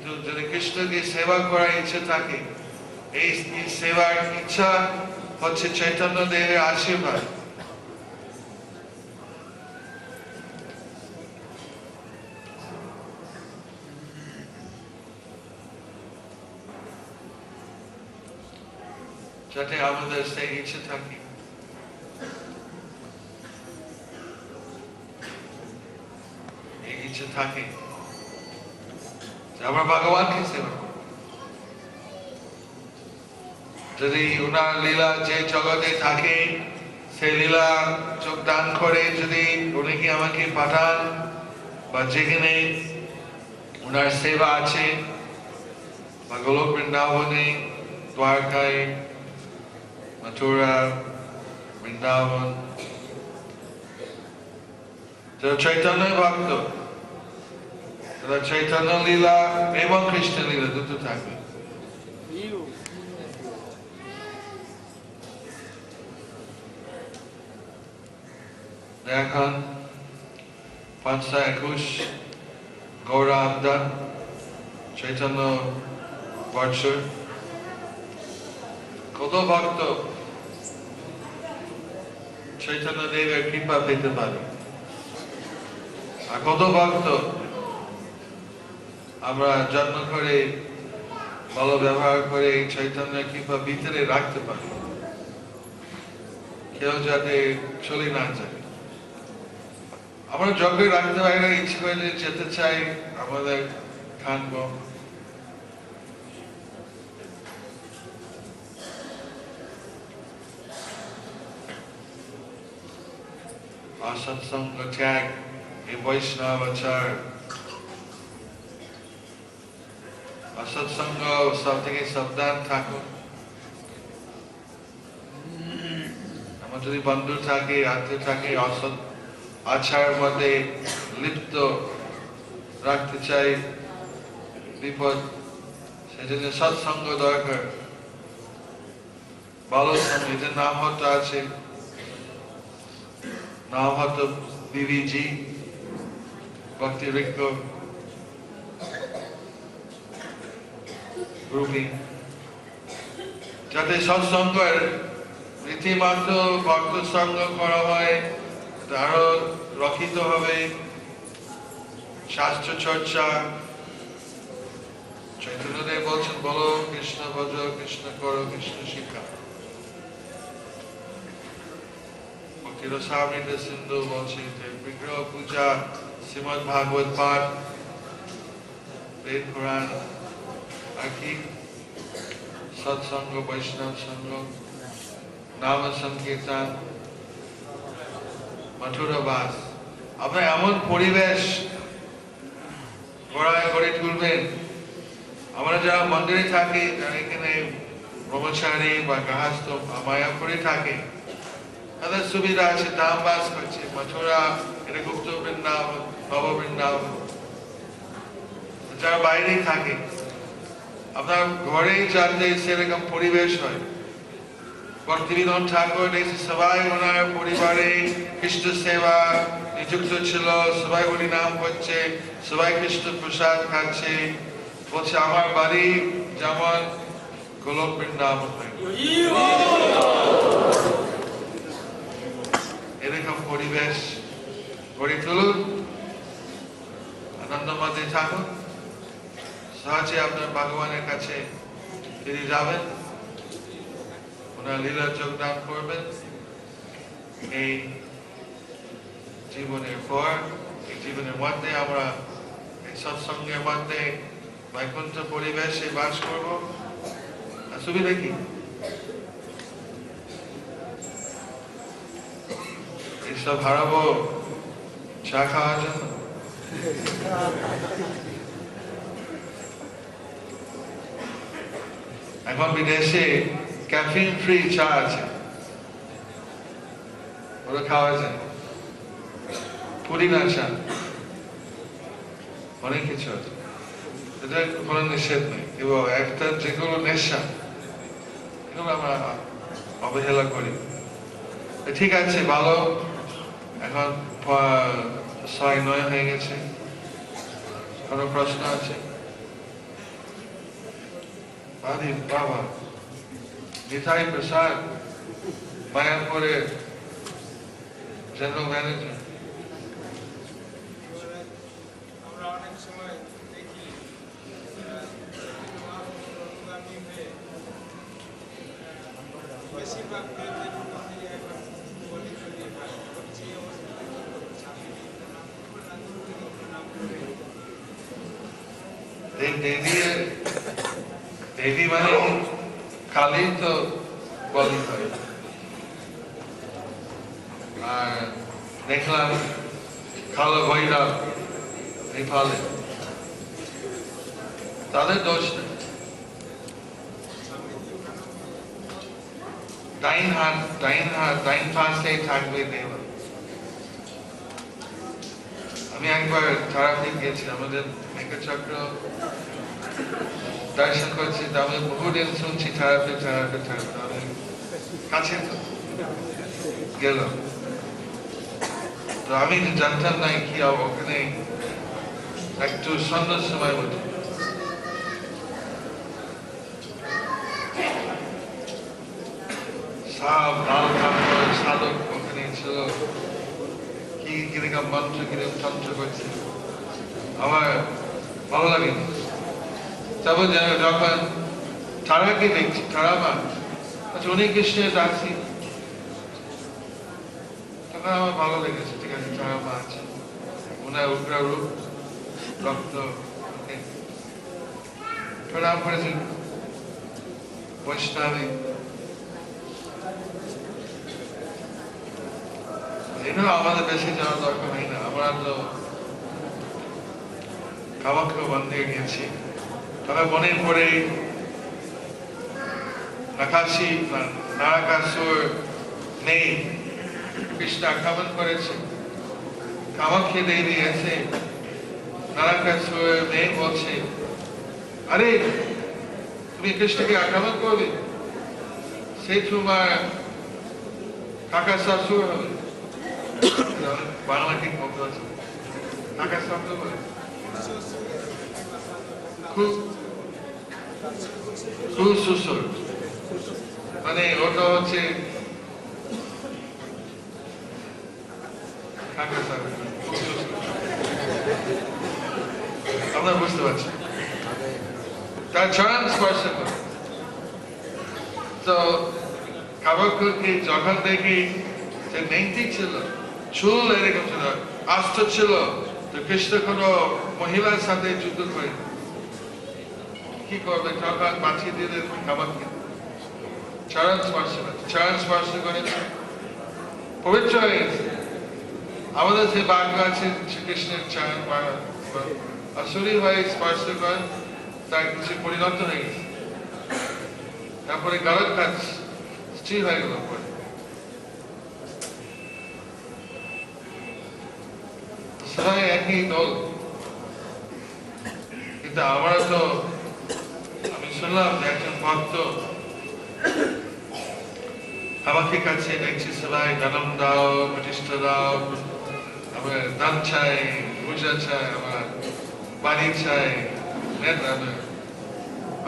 কিন্তু যদি কৃষ্ণকে সেবা করার ইচ্ছা থাকে, এই সেবার ইচ্ছা হচ্ছে চৈতন্য দেবের আশীর্বাদ। যাতে আমাদের সেই ইচ্ছে থাকে। এই ইচ্ছে থাকে যে আমরা ভগবানকে সেবা করব। যদি উনার লীলা যে জগতে থাকে, সেই লীলা যোগদান করে যদি উনি কি আমাকে পাঠান, বা যেখানে উনার সেবা আছে, বা গোলক বৃন্দাবনে, দ্বারকায়, মথুরা, বৃন্দাবন, চৈতন্য ভক্ত, চৈতন্য লীলা এবং কৃষ্ণ লীলা দুটো থাকবে। এখন 521 গৌরাবদান চৈতন্য বৎসর। কত ভক্ত চৈতন্য দেবের কৃপা পেতে পারে, আর কত ভক্ত আমরা যত্ন করে ভালো ব্যবহার করে এই চৈতন্যের কৃপা ভিতরে রাখতে পারি, কেউ যাতে চলে না যায়। আমরা যখন রাখতে পারি না, ইচ্ছে করলে যেতে চাই, আমাদের খানব। অসৎসঙ্গ ত্যাগ, এই বৈষ্ণব আচার। অসৎসঙ্গ সব থেকে সাবধান থাকুন। আমার যদি বন্ধু থাকে, আত্মীয় থাকে, অসৎ আচার মধ্যে লিপ্ত রাখতে চাই, বিপদ। সেজন্য সৎসঙ্গ দরকার, ভালো সঙ্গ। এদের নাম হতো আছে, নাম হতো বিবিজি, ভক্তি ঋক্ষ রূপী। যাতে সৎসঙ্গের রীতিমাত্র ভক্ত সঙ্গ করা হয়, আরো রক্ষিত হবে শাস্ত্র চর্চা। চৈতন্যদেব বলছেন, বলো কৃষ্ণ ভজ, কৃষ্ণ করো, কৃষ্ণ শিক্ষা। ভক্তিরসামৃত সিন্ধু বলছে যে বিগ্রহ পূজা, শ্রীমদ ভাগবত পাঠ, বেদ পুরাণ, আর কি সৎসঙ্গ, বৈষ্ণব সঙ্গ, নাম সংকীর্তন, মথুরা বাস। আপনার এমন পরিবেশ গড়ে তুলবেন। আমরা যারা মন্দিরে থাকি, যারা এখানে ব্রহ্মচারী বা গৃহস্থ মায়াপুরে থাকে, তাদের সুবিধা আছে, ধাম বাস করছে। মথুরা এটা গুপ্ত বৃন্দাবন, নব বৃন্দাবন। যারা বাইরে থাকে, আপনার ঘরেই যাতে সেরকম পরিবেশ হয়। ভক্তিবিনোদ ঠাকুর দেখছি সবাই ওনার পরিবারে কৃষ্ণ সেবা নিযুক্ত ছিল, সবাই হরি নাম করছে, সবাই কৃষ্ণ প্রসাদ খাচ্ছে। বলছে আমার বাড়ি যেমন গোলক বৃন্দাবন হয়। এরকম পরিবেশ গড়ে তুলুন, আনন্দ মধ্যে থাকুন। সহজে আপনার ভগবানের কাছে ফিরে যাবেন, ওনার লীলা যোগদান করবেন। এই জীবনের পর, এই জীবনের মধ্যে আমরা এই সৎসঙ্গের মধ্যে বৈকুণ্ঠ পরিবেশে বাস করব। সুবিধা কি? এইসব হারাবো চা খাওয়ার জন্য? এখন বিদেশে ক্যাফিন ফ্রি চা আছে, ওরা খাওয়া যায়। পুদিনা চা, অনেক কিছু আছে, এটা কোনো নিষেধ নেই। এবং একটা যেগুলো নেশা, এগুলো আমরা অবহেলা করি। ঠিক আছে, ভালো। এখন 6:09 হয়ে গেছে। কোনো প্রশ্ন আছে? আরে বাবা, নিতাই প্রসাদ, মায়াপুরের জেনারেল ম্যানেজার। এবারে আমরা অনেক সময় দেখি অনুগামী হয়ে বেশিরভাগ প্রেমদের মধ্যে এখন বলি চলিয়ে ভাই করছি দেবী মানে কালী তো বলি হয়। আর দেখলাম কালো ভৈরব নেপালে, তাদের দোষ নেই। ডাইন পাশে থাকবে দেওয়া। আমি একবার তারাপীঠ গেছি, আমাদের মেঘচক্র দর্শন করছি, আমি বহুদিন শুনছি তারাপীঠ তারাপীঠ তারাপীঠ, আমি কাছে তো গেলাম, তো আমি জানতাম না কি ওখানে একটু সন্ধ্যার সময় মতো সব লাল কাপড় সাধক ওখানে ছিল, কি কিরকম মন্ত্র কিরকম তন্ত্র করছে, আমার ভালো লাগে। তবে যখন তারাকে দেখছি, তারা মা আচ্ছা উনি কৃষ্ণের দাসী, তখন আমার ভালো লেগেছে। ঠিক আছে, তারা মা আছে, ওনার উগ্র রূপ, রক্ত প্রণাম করেছেন বৈষ্ণবী। এগুলো আমাদের বেশি যাওয়ার দরকার হয় না, আমরা তো কামাখ্যা মন্দির গেছি। তবে মনে পড়ে নারাকাসুর নেই, কৃষ্ণ আক্রমণ করেছে, কামাখ্যা দেবী এসে নারাকাসুর মেয়ে বলছে, আরে তুমি কৃষ্ণকে আক্রমণ করবে, সে তোমার কাকা শাশুর হবে। বাংলা ঠিক মতো আছে, কাকা শাশুর বলে শ্বশুর, মানে ওটা হচ্ছে কাকা শাশুর, আমরা বুঝতে পারছি। তার চরণ স্পর্শ করে, তো কামাখ্যাকে যখন দেখি যে নেংটি ছিল, চুল এরকম ছিল, আস্ত ছিল, তো কৃষ্ণ কোনো মহিলার সাথে যুদ্ধ করে কি করবে, তখন বাঁচিয়ে দিলেন কামাখ্যা। চরণ স্পর্শ করে পবিত্র হয়ে গেছে। আমাদের যে বাক্য আছে শ্রীকৃষ্ণের চরণ আসুরি হয়ে স্পর্শ করেন, তার কিছু পরিণত হয়ে গেছে, তারপরে গলত কাজ স্ত্রী হয়ে গেল পরে। সবাই একই দল, কিন্তু আমরা তো, আমি শুনলাম যে একজন ভক্ত আমাকে কাছে দেখছি সবাই জন্ম দাও, প্রতিষ্ঠা দাও, আমার দান চাই, পূজা চাই, আমার বাড়ি চাই,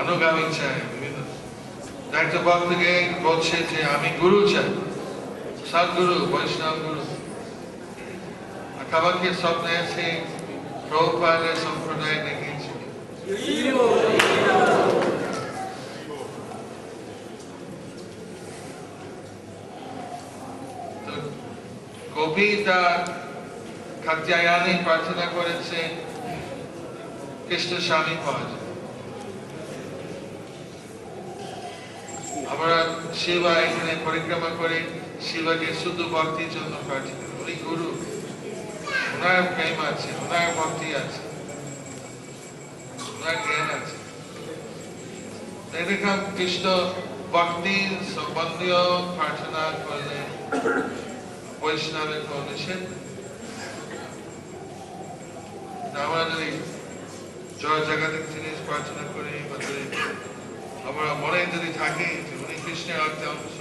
অনুগামী চাই, বিভিন্ন একটা ভক্তকে বলছে যে আমি গুরু চাই, সদ্গুরু, বৈষ্ণব গুরু। কামাখ্যার স্বপ্নে এসে প্রভুপাদের সম্প্রদায় দেখিয়েছে। গোপী তার কাত্যায়নী প্রার্থনা করেছে কৃষ্ণ স্বামী পাওয়া যায়। আমরা শিবা এখানে পরিক্রমা করে শিবাকে শুদ্ধ ভক্তির জন্য প্রার্থনা করি। উনি গুরু, ওনার প্রেম আছে, ওনার ভক্তি আছে, ওনার জ্ঞান আছে। এরকম কৃষ্ণ ভক্তি সম্বন্ধীয় প্রার্থনা করলে বৈষ্ণবের কোনো নিষেধ। আমরা যদি জয় জাগতিক জিনিস প্রার্থনা করি, আমরা মনে যদি থাকে যে উনি কৃষ্ণের অর্থে অংশ,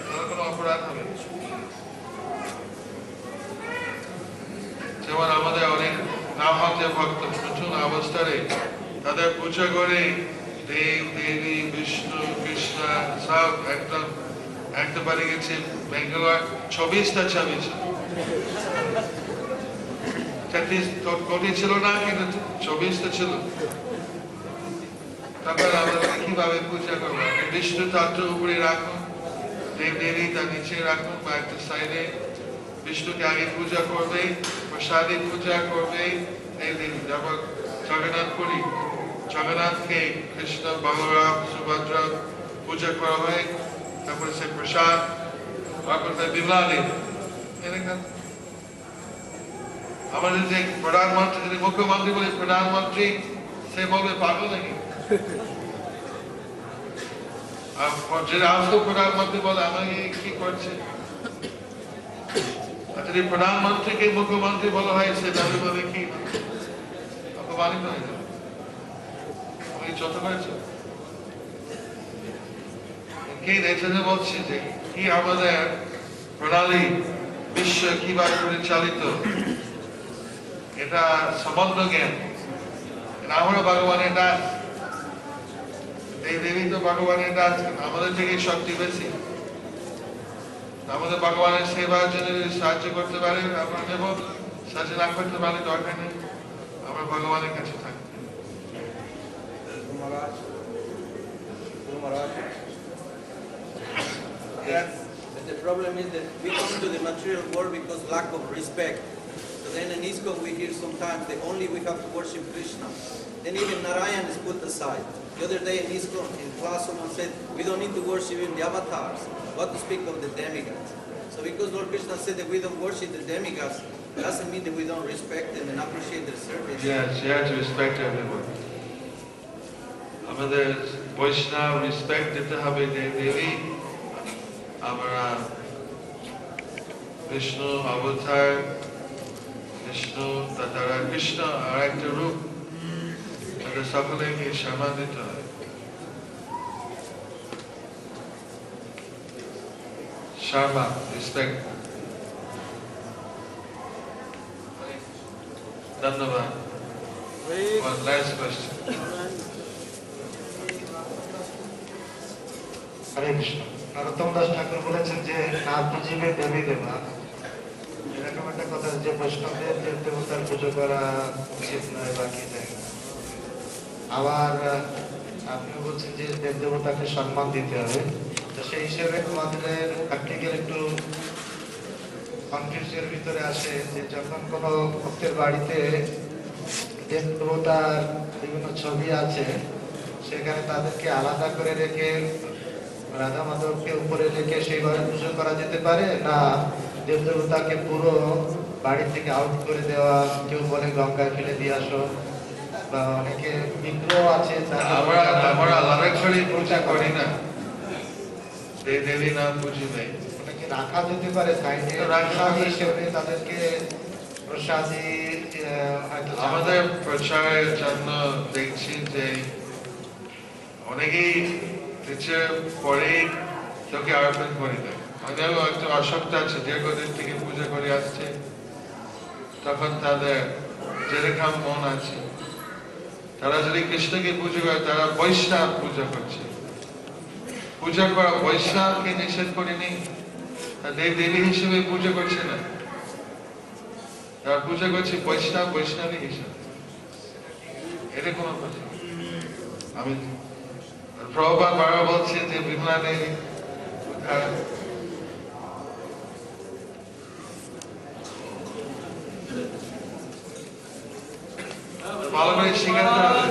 তাহলে কোনো অপরাধ হবে। যেমন আমাদের অনেক নামহত্যা ভক্ত নতুন অবস্থায় তাদের পূজা করে দেব দেবী বিষ্ণু কৃষ্ণ সব একদম একটা বাড়ি গেছে বেঙ্গালোর 24টা ছবি ছিল 33 কোটি ছিল না কিন্তু 24টা ছিল। তারপর আমরা কিভাবে পূজা করবো বিষ্ণু তত্ত্ব উপরে রাখুন দেব দেবী তার নিচে রাখুন বা একটা সাইডে বিষ্ণুকে আগে পূজা করবে প্রসাদে পূজা করবে দেব দেবী তারপর জগন্নাথ পুরী জগন্নাথকে কৃষ্ণ বলরাম সুভদ্রা পূজা করা হয় তারপরে সে প্রসাদ তারপর বিমলা দেবী এরকম আমাদের যে প্রধানমন্ত্রী যদি মুখ্যমন্ত্রী বলে প্রধানমন্ত্রী সে বলবে পাগল নাকি আর যদি আসতো প্রধানমন্ত্রী বলে আমাকে কি করছে আর যদি প্রধানমন্ত্রীকে মুখ্যমন্ত্রী বলা হয় সে দাবি বলে কি অপমানিত হয়ে যাবে আমি যত করেছে কি এজন্য বলছি যে কি আমাদের প্রণালী বিশ্ব কিভাবে পরিচালিত এটা সম্বন্ধ জ্ঞান আমরা ভগবানের দাস এই দেবী তো ভগবানের দাস আমাদের থেকে শক্তি বেশি আমাদের ভগবানের সেবার জন্য যদি সাহায্য করতে পারে আমরা নেব সাহায্য না করতে পারে দরকার নেই আমরা ভগবানের কাছে থাকবো The problem is that we come to the material world because lack of respect. So then in ISKCON we hear sometimes that only we have to worship Krishna. Then even Narayan is put aside. The other day in ISKCON, in class, someone said, we don't need to worship even the avatars. What to speak of the demigods? So because Lord Krishna said that we don't worship the demigods, doesn't mean that we don't respect them and appreciate their service. Yes, you have to respect everyone. আমাদের বৈষ্ণব respect দিতে হবে দেবী আমরা বিষ্ণু অবতার বিষ্ণু তারা কৃষ্ণ আর একটা রূপ তাদের সকলেকে সম্মান দিতে হয় শর্মা রেসপেক্ট ধন্যবাদ One last question. হরে কৃষ্ণ নরোত্তম দাস ঠাকুর বলেছেন যে না বুঝিবে দেবী দেবা এরকম একটা কথা যে বৈষ্ণবদের দেব দেবতার পুজো করা উচিত নয় বা কি যায় আবার আপনিও বলছেন যে দেব দেবতাকে সম্মান দিতে হবে তো সেই হিসেবে আমাদের প্র্যাকটিক্যাল একটু কনফিউজের ভিতরে আসে যে যখন কোনো ভক্তের বাড়িতে দেব দেবতার বিভিন্ন ছবি আছে সেখানে তাদেরকে আলাদা করে রেখে রাধা মাধবকে উপরে রেখে সেইভাবে পুজো করা যেতে পারে না দেব দেবতাকে পুরো বাড়ি থেকে আউট করে দেওয়া কেউ বলে গঙ্গায় ফেলে দিয়ে আসো বা অনেকে বিগ্রহ আছে আমরা আলাদা করে পূজা করি না দেবী নাম পুজো নেই ওটাকে রাখা যেতে পারে সাইডে রাখা হিসেবে তাদেরকে প্রসাদী আমাদের প্রচারের জন্য দেখছি যে অনেকেই টিচার পরে চোখে আরোপণ করে দেয় আমাদেরও একটা অসক্ত আছে দীর্ঘদিন থেকে পূজা করে আসছে তখন তাদের যেরকম মন আছে তারা যদি কৃষ্ণকে পুজো করে তারা বৈষ্ণব পূজা করছে পূজা করা বৈষ্ণবকে নিষেধ করেনি দেব দেবী হিসেবে পূজা করছে না তারা পূজা করছে বৈষ্ণবী হিসেবে এটা কোনো কথা আমি প্রভুপাদ বারবার বলছে যে বিমলা দেবী ভালো করে শিখাতে হবে